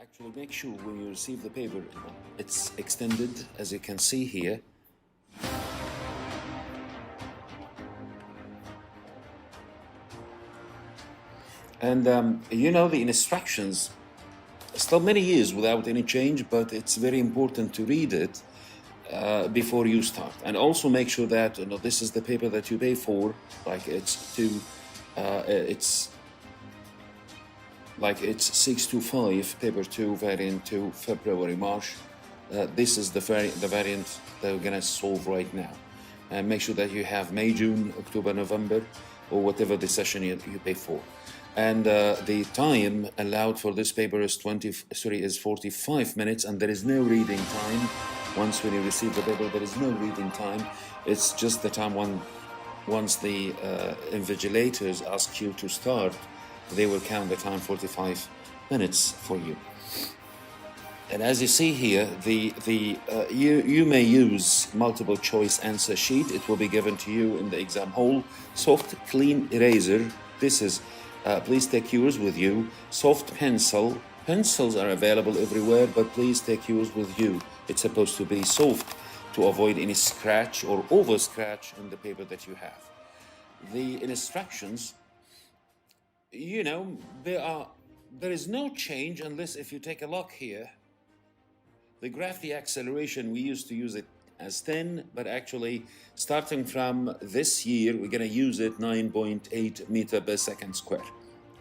Actually, make sure when you receive the paper, it's extended, as you can see here. And the instructions, still many years without any change, but it's very important to read it before you start. And also make sure that this is the paper that you pay for, like it's 625 paper 2 variant 2 February March. This is the variant that we're gonna solve right now. And make sure that you have May, June, October, November, or whatever the session you pay for. And the time allowed for this paper is 45 minutes, and there is no reading time. Once when you receive the paper, there is no reading time. It's just the time once the invigilators ask you to start, they will count the time 45 minutes for you. And as you see here, you may use multiple choice answer sheet. It will be given to you in the exam hall. Soft clean eraser. This is, please take yours with you. Soft pencil. Pencils are available everywhere, but please take yours with you. It's supposed to be soft to avoid any scratch or over scratch in the paper that you have. The instructions, there is no change unless if you take a look here. The graph, the acceleration, we used to use it as 10, but actually starting from this year, we're gonna use it 9.8 meter per second square,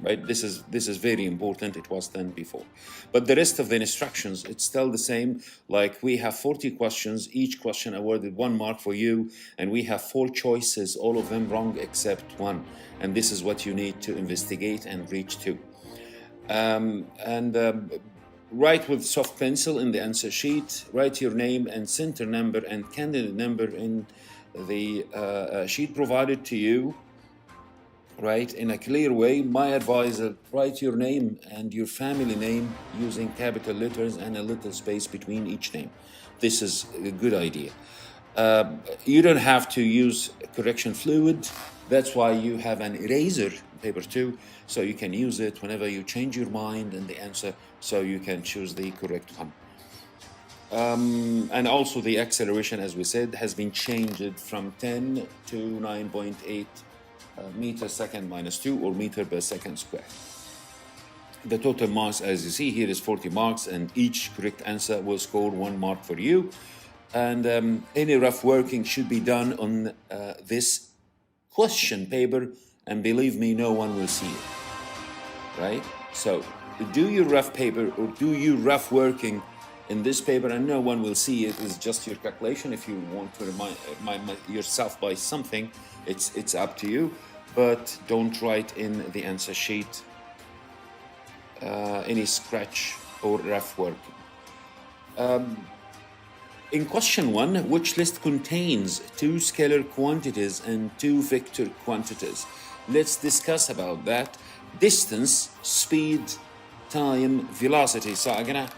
right? This is very important. It was 10 before. But the rest of the instructions, it's still the same. Like we have 40 questions, each question awarded 1 mark for you, and we have 4 choices, all of them wrong except one. And this is what you need to investigate and reach to. Write with soft pencil in the answer sheet, write your name and center number and candidate number in the sheet provided to you, right, in a clear way. My advice, write your name and your family name using capital letters and a little space between each name. This is a good idea. You don't have to use correction fluid. That's why you have an eraser paper 2, so you can use it whenever you change your mind in the answer, so you can choose the correct one. And also the acceleration, as we said, has been changed from 10 to 9.8 meter second minus 2, or meter per second square. The total marks, as you see here, is 40 marks, and each correct answer will score 1 mark for you. And any rough working should be done on this question paper, and believe me, no one will see it, right? So do your rough paper or do your rough working in this paper, and no one will see it. It's just your calculation. If you want to remind yourself by something, it's up to you, but don't write in the answer sheet any scratch or rough working. In question 1, which list contains 2 scalar quantities and 2 vector quantities? Let's discuss about that. Distance, speed, time, velocity. So I'm gonna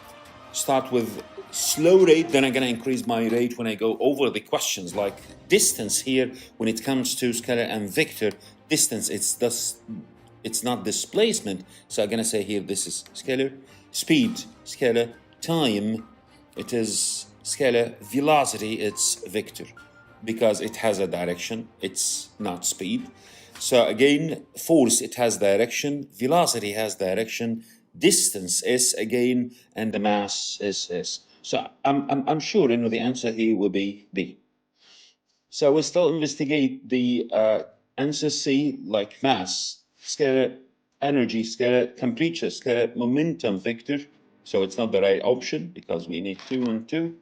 start with slow rate, then I'm gonna increase my rate when I go over the questions. Like distance here, when it comes to scalar and vector, distance, it's not displacement. So I'm gonna say here, this is scalar. Speed, scalar. Time, it is scalar. Velocity, it's vector, because it has a direction, it's not speed. So again, force, it has direction, velocity has direction, distance is again, and the mass is S. So I'm sure the answer here will be B. So we'll still investigate the answer C, like mass, scalar energy, scalar temperature, scalar momentum vector. So it's not the right option because we need 2 and 2.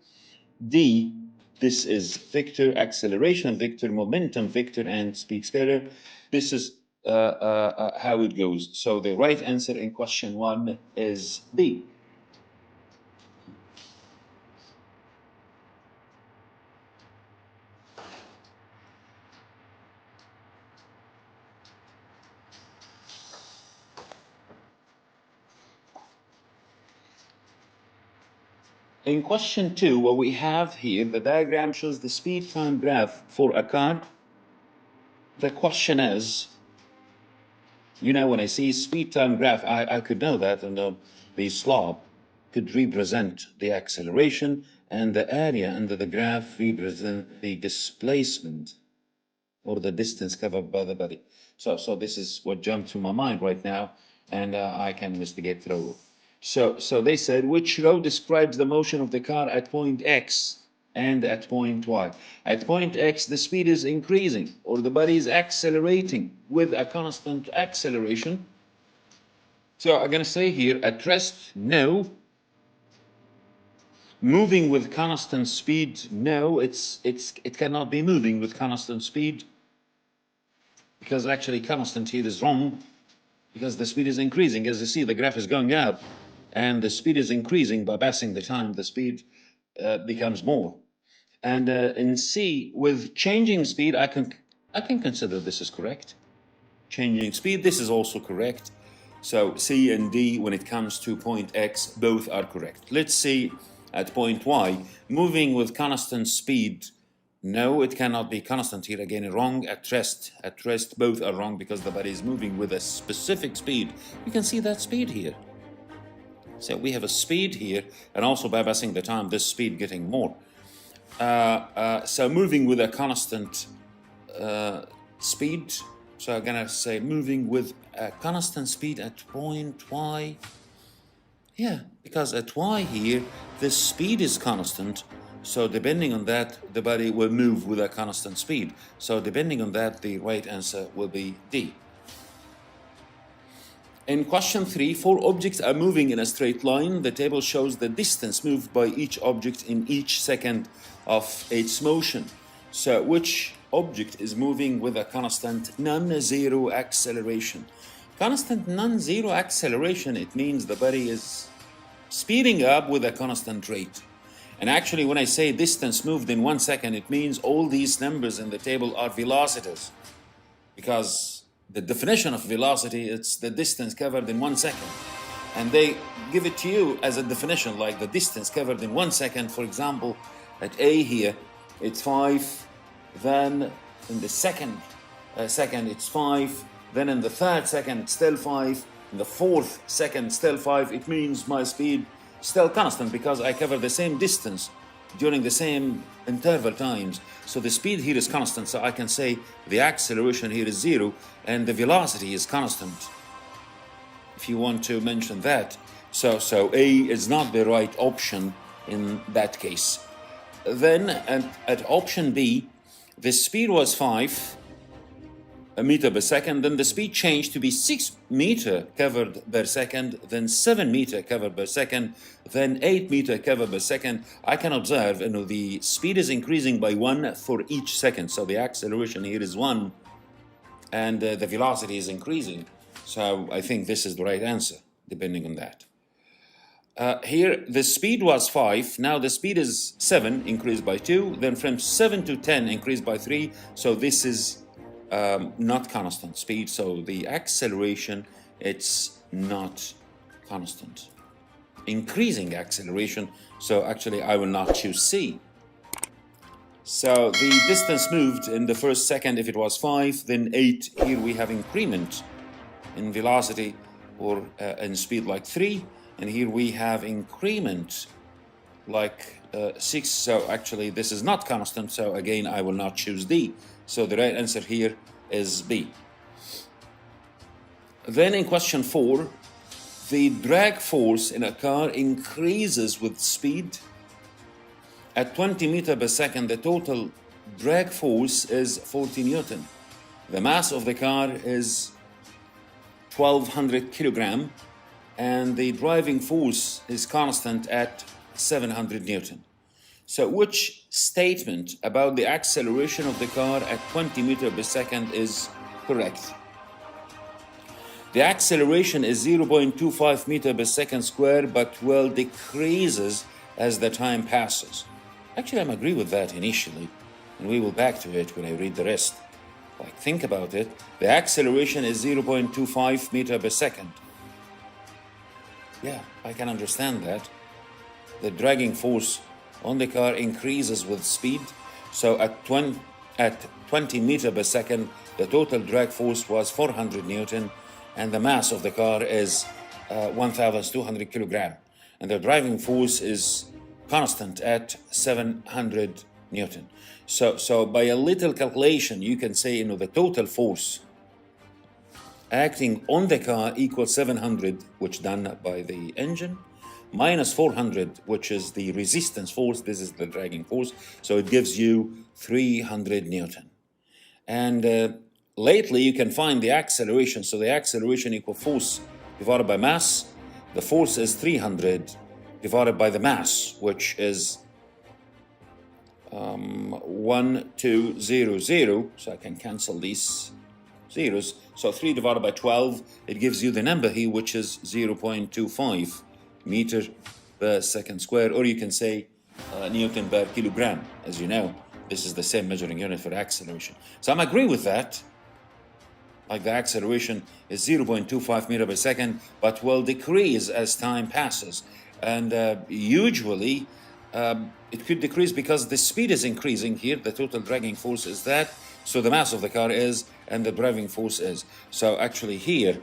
D, this is vector, acceleration vector, momentum vector, and speed scalar. This is how it goes. So the right answer in question 1 is B. In question 2, what we have here, the diagram shows the speed time graph for a car. The question is, when I see speed time graph, I could know that, and the slope. could represent the acceleration, and the area under the graph represent the displacement or the distance covered by the body. So this is what jumped to my mind right now, and I can investigate through. So they said, which row describes the motion of the car at point X and at point Y? At point X, the speed is increasing, or the body is accelerating with a constant acceleration. So I'm going to say here, at rest, no. Moving with constant speed, no, it cannot be moving with constant speed, because actually constant here is wrong, because the speed is increasing. As you see, the graph is going up, and the speed is increasing. By passing the time, the speed becomes more. And in C, with changing speed, I can consider this is correct. Changing speed, this is also correct. So C and D, when it comes to point X, both are correct. Let's see at point Y, moving with constant speed. No, it cannot be constant here. Again, wrong. At rest, both are wrong, because the body is moving with a specific speed. You can see that speed here. So we have a speed here, and also by passing the time, this speed getting more. So moving with a constant speed. So I'm gonna say moving with a constant speed at point Y. Yeah, because at Y here, the speed is constant. So depending on that, the body will move with a constant speed. So depending on that, the right answer will be D. In question 3, 4 objects are moving in a straight line. The table shows the distance moved by each object in each second of its motion. So which object is moving with a constant non-zero acceleration? Constant non-zero acceleration, it means the body is speeding up with a constant rate. And actually, when I say distance moved in 1 second, it means all these numbers in the table are velocities, because the definition of velocity, it's the distance covered in 1 second. And they give it to you as a definition, like the distance covered in 1 second. For example, at A here, it's 5. Then in the second it's 5. Then in the third second, it's still 5. In the fourth second, still 5. It means my speed still constant, because I cover the same distance during the same interval times. So the speed here is constant. So I can say the acceleration here is 0, and the velocity is constant, if you want to mention that. So A is not the right option in that case. Then at option B, the speed was 5 meter per second, then the speed changed to be 6 meter covered per second, then 7 meter covered per second, then 8 meter covered per second. I can observe, the speed is increasing by 1 for each second. So the acceleration here is 1, and the velocity is increasing. So I think this is the right answer, depending on that. Here, the speed was 5. Now the speed is 7, increased by 2. Then from 7 to 10, increased by 3. So this is not constant speed. So the acceleration, it's not constant. Increasing acceleration. So actually, I will not choose C. So the distance moved in the first second, if it was 5, then 8. Here we have increment in velocity or in speed like 3. And here we have increment like 6. So actually, this is not constant. So again, I will not choose D. So the right answer here is B. Then in question 4, the drag force in a car increases with speed. At 20 meters per second, the total drag force is 40 Newton. The mass of the car is 1,200 kilogram, and the driving force is constant at 700 Newton. So which statement about the acceleration of the car at 20 meters per second is correct? The acceleration is 0.25 meters per second square, but will decreases as the time passes. Actually, I agree with that initially, and we will back to it when I read the rest. Like, think about it. The acceleration is 0.25 meters per second. Yeah, I can understand that. The dragging force on the car increases with speed. So at 20 meters per second, the total drag force was 400 Newton, and the mass of the car is 1,200 kilogram. and the driving force is constant at 700 Newton. So by a little calculation, you can say, the total force acting on the car equals 700, which done by the engine, minus 400, which is the resistance force. This is the dragging force. So it gives you 300 Newton. And lately, you can find the acceleration. So the acceleration equals force divided by mass. The force is 300 divided by the mass, which is 1200. So I can cancel these zeros. So 3 divided by 12, it gives you the number here, which is 0.25 meter per second square, or you can say Newton per kilogram. As you know, this is the same measuring unit for acceleration. So I'm agree with that. Like the acceleration is 0.25 meter per second, but will decrease as time passes. And usually it could decrease because the speed is increasing here. The total dragging force is that. So the mass of the car is, and the driving force is. So actually here,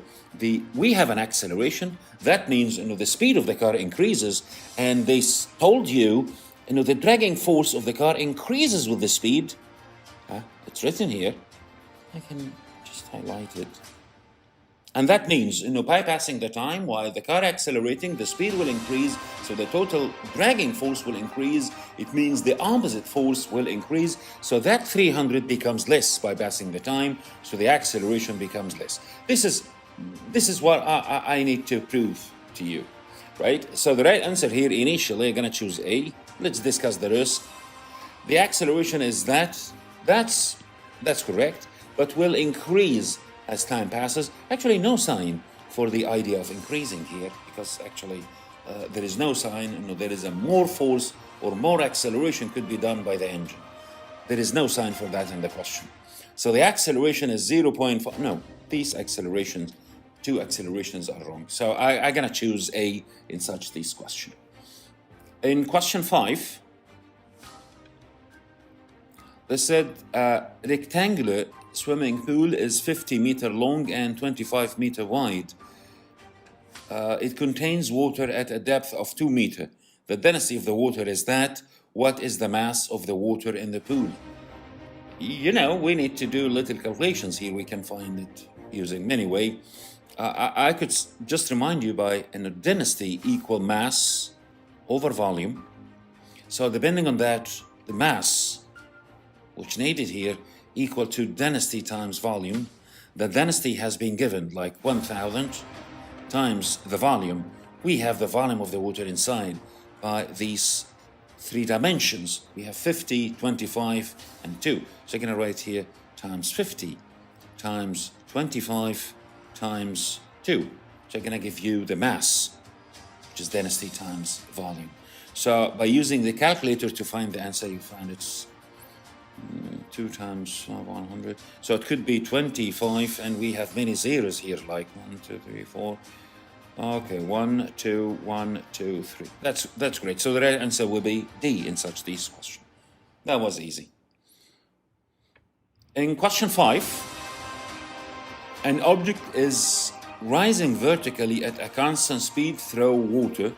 we have an acceleration. That means, the speed of the car increases, and they told you, the dragging force of the car increases with the speed. It's written here. I can just highlight it. And that means, bypassing the time, while the car accelerating, the speed will increase, so the total dragging force will increase. It means the opposite force will increase, so that 300 becomes less bypassing the time, so the acceleration becomes less. This is what I need to prove to you, right? So the right answer here, initially, I'm going to choose A. Let's discuss the rest. The acceleration is that's correct, but will increase as time passes. Actually, no sign for the idea of increasing here, because actually there is no sign. There is a more force or more acceleration could be done by the engine. There is no sign for that in the question. So the acceleration is 0.5. No, these accelerations, two accelerations are wrong. So I'm gonna choose A in such this question. In question 5, they said rectangular swimming pool is 50 meter long and 25 meter wide. It contains water at a depth of 2 meters. The density of the water is that. What is the mass of the water in the pool? We need to do little calculations here. We can find it using many ways. I could just remind you by density equal mass over volume. So depending on that, the mass, which needed here, equal to density times volume. The density has been given like 1,000 times the volume. We have the volume of the water inside by these 3 dimensions. We have 50, 25, and 2. So I'm going to write here times 50 times 25 times 2. So I'm going to give you the mass, which is density times volume. So by using the calculator to find the answer, you find it's 2 times 100. So it could be 25, and we have many zeros here, like 1, 2, 3, 4. Okay, 1, 2, 1, 2, 3. That's great. So the right answer will be D in such this question. That was easy. In question 5, an object is rising vertically at a constant speed through water.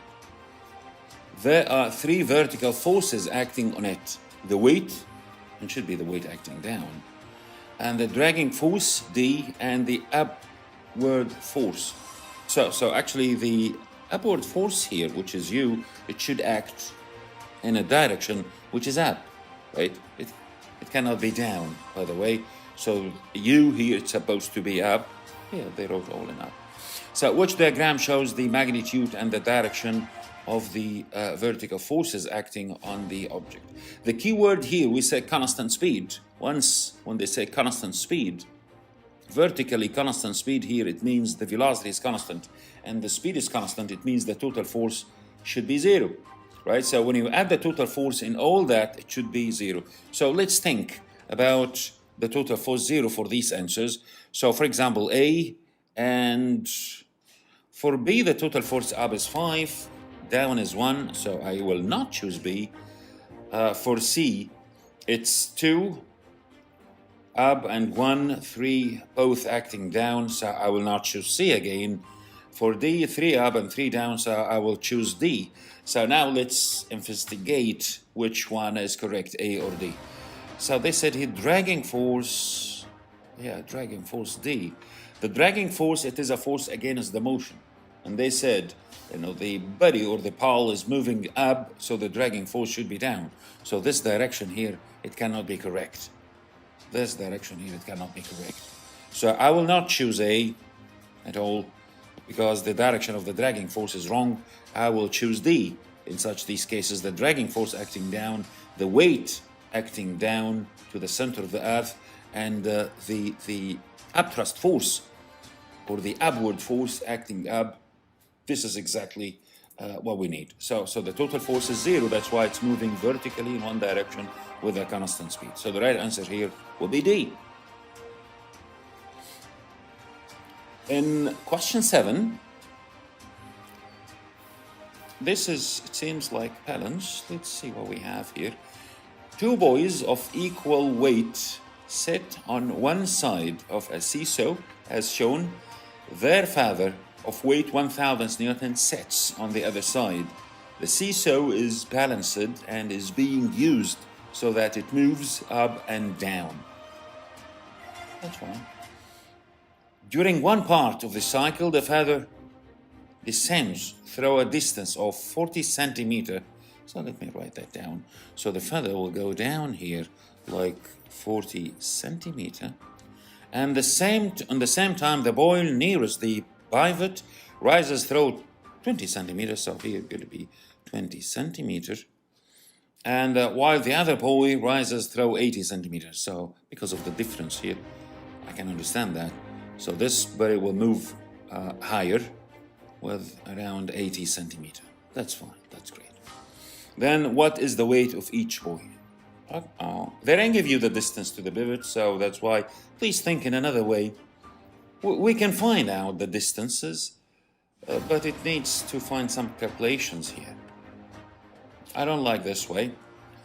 There are 3 vertical forces acting on it. The weight, it should be the weight acting down, and the dragging force, D, and the upward force. So actually the upward force here, which is U, it should act in a direction which is up, right? It cannot be down, by the way. So U here, it's supposed to be up. Yeah, they wrote all in up. So which diagram shows the magnitude and the direction of the vertical forces acting on the object? The key word here, we say constant speed. When they say constant speed, vertically constant speed here, it means the velocity is constant and the speed is constant. It means the total force should be 0, right? So when you add the total force in all that, it should be 0. So let's think about the total force 0 for these answers. So for example, A, and for B, the total force up is 5, down is 1, so I will not choose B. For C, it's 2, up and 1, 3, both acting down, so I will not choose C again. For D, 3 up and 3 down, so I will choose D. So now let's investigate which one is correct, A or D. So they said here dragging force, dragging force D. The dragging force, it is a force against the motion. And they said, the body or the pole is moving up, so the dragging force should be down. So this direction here, it cannot be correct. This direction here, it cannot be correct. So I will not choose A at all, because the direction of the dragging force is wrong. I will choose D. In these cases, the dragging force acting down, the weight acting down to the center of the earth, and the upthrust force or the upward force acting up. This is exactly what we need. So the total force is 0. That's why it's moving vertically in one direction with a constant speed. So the right answer here will be D. In question 7, it seems like balance. Let's see what we have here. 2 boys of equal weight sit on one side of a seesaw, as shown. Their father, of weight 1000 newtons, sits on the other side. The seesaw is balanced and is being used so that it moves up and down. That's fine. During one part of the cycle, the father descends through a distance of 40 centimeters. So let me write that down. So the father will go down here like 40 centimeters. And on the same time, the boy nearest the pivot rises through 20 centimeters. So here it's going to be 20 centimeters. And while the other boy rises through 80 centimeters. So because of the difference here, I can understand that. So this boy will move higher with around 80 centimeters. That's fine. That's great. Then what is the weight of each boy? They didn't give you the distance to the pivot, so that's why please think in another way. We can find out the distances, but it needs to find some calculations here. I don't like this way.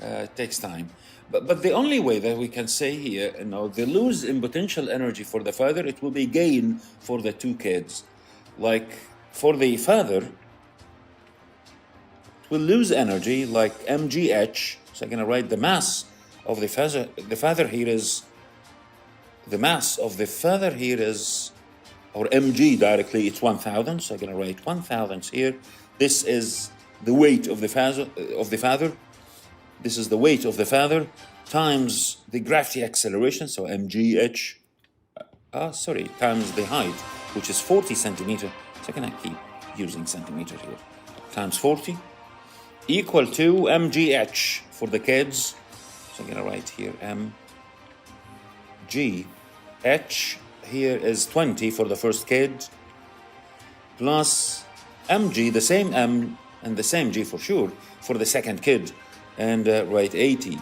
It takes time. But the only way that we can say here, the lose in potential energy for the father, it will be gain for the 2 kids. Like for the father, it will lose energy like mgh. So I'm going to write the mass of the father. The father here is, the mass of the father here is, or mg directly, it's 1000. So I'm going to write 1000 here. This is the weight of the father. This is the weight of the father times the gravity acceleration, so mgh, times the height, which is 40 centimeters. So I'm going to keep using centimeter here. Times 40, equal to mgh for the kids. So I'm going to write here mgh here is 20 for the first kid, plus mg, the same m and the same g for sure, for the second kid. And write 80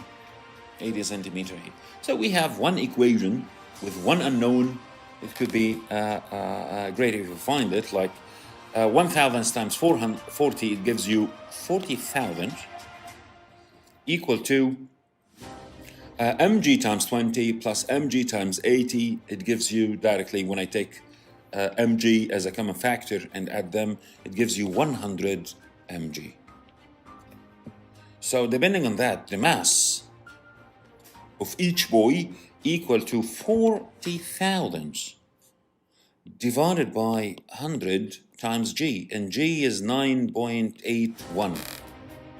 centimeters here. So we have one equation with one unknown. It could be great if you find it, like 1000 times 440, it gives you 40,000, equal to mg times 20 plus mg times 80. It gives you directly, when I take mg as a common factor and add them, it gives you 100 mg. So depending on that, the mass of each boy equal to 40,000 divided by 100 times g, and g is 9.81.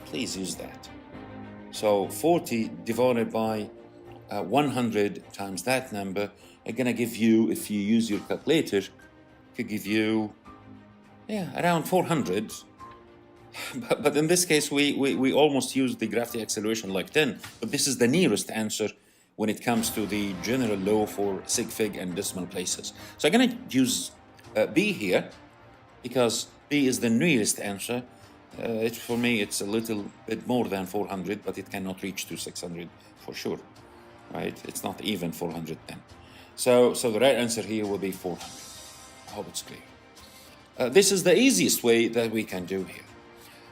Please use that. So 40 divided by 100 times that number, it's gonna give you, if you use your calculator, it could give you around 400. But in this case, we almost use the gravity acceleration like 10. But this is the nearest answer when it comes to the general law for sig fig and decimal places. So I'm going to use B here, because B is the nearest answer. For me, it's a little bit more than 400, but it cannot reach to 600 for sure, right? It's not even 410. So the right answer here will be 400. I hope it's clear. This is the easiest way that we can do here.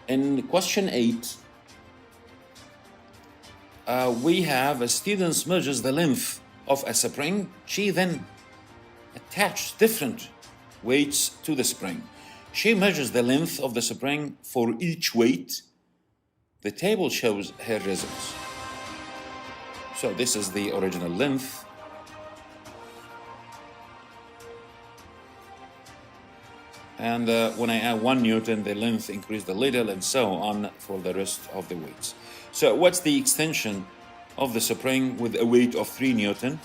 In question 8, we have a student measures the length of a spring. She then attached different weights to the spring. She measures the length of the spring for each weight. The table shows her results. So this is the original length. And when I add 1 Newton, the length increased a little, and so on for the rest of the weights. So what's the extension of the spring with a weight of 3 Newton?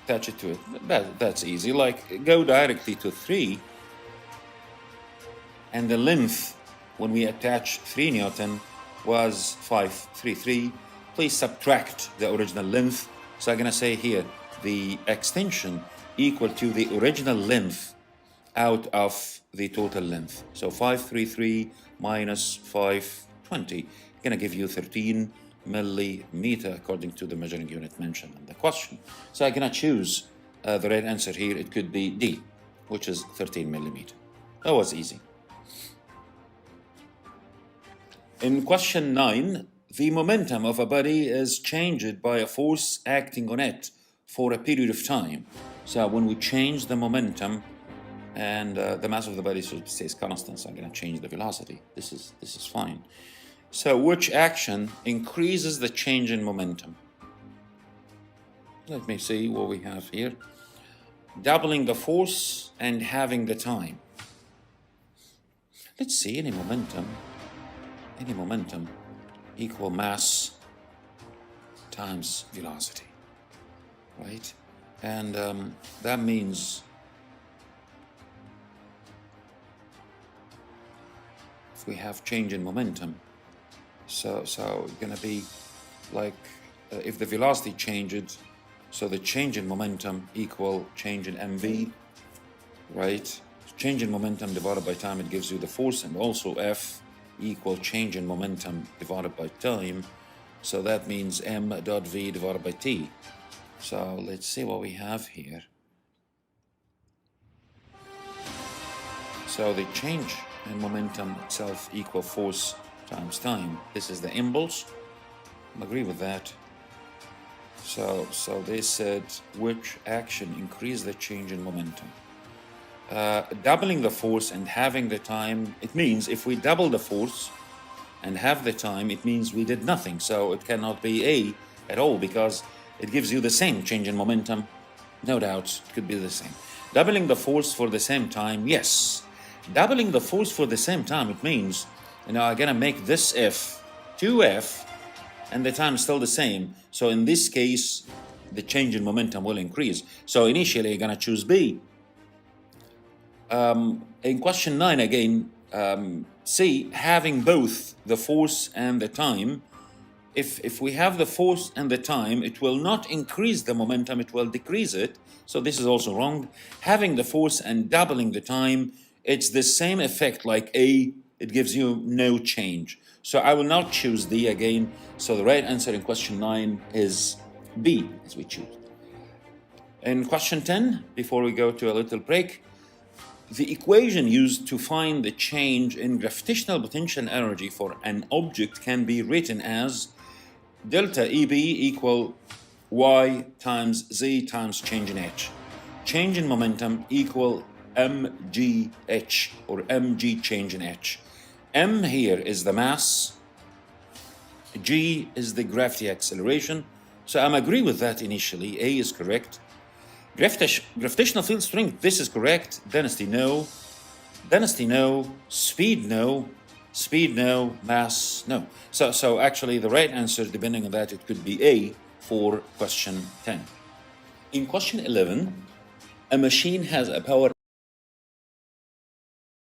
Attach it to it. That's easy. Like, go directly to 3. And the length, when we attach 3 Newton, was 533. Please subtract the original length. So I'm going to say here, the extension equal to the original length out of the total length. So 533 minus 520 going to give you 13 millimeter according to the measuring unit mentioned in the question. So I'm going to choose the right answer here. It could be D, which is 13 millimeter. That was easy. In question 9, the momentum of a body is changed by a force acting on it for a period of time. So when we change the momentum, and the mass of the body stays constant, so I'm going to change the velocity. This is fine. So which action increases the change in momentum? Let me see what we have here. Doubling the force and having the time. Let's see, any momentum equal mass times velocity, right? And that means we have change in momentum, so it's gonna be like if the velocity changes, so the change in momentum equal change in mv, right? Change in momentum divided by time, it gives you the force, and also F equal change in momentum divided by time, so that means m dot v divided by t. So let's see what we have here. So the change and momentum itself equal force times time. This is the impulse. I agree with that. So they said which action increase the change in momentum? Doubling the force and having the time, it means if we double the force and have the time, it means we did nothing. So it cannot be A at all because it gives you the same change in momentum. No doubt, it could be the same. Doubling the force for the same time, yes. Doubling the force for the same time, it means, I'm gonna make this F 2F, and the time is still the same. So in this case, the change in momentum will increase. So initially, you're gonna choose B. In question 9 again, C, having both the force and the time. If we have the force and the time, it will not increase the momentum, it will decrease it. So this is also wrong. Having the force and doubling the time, it's the same effect like A, it gives you no change. So I will not choose D again. So the right answer in question 9 is B, as we choose. In question 10, before we go to a little break, the equation used to find the change in gravitational potential energy for an object can be written as delta EB equal Y times Z times change in H. Change in momentum equal mgh, or mg change in h. M here is the mass, g is the gravity acceleration. So I'm agree with that initially. A is correct. Gravitational field strength, this is correct. Density no. Density no. Speed no. Speed no. Mass no. So actually the right answer, depending on that, it could be A for question 10. In question 11, a machine has a power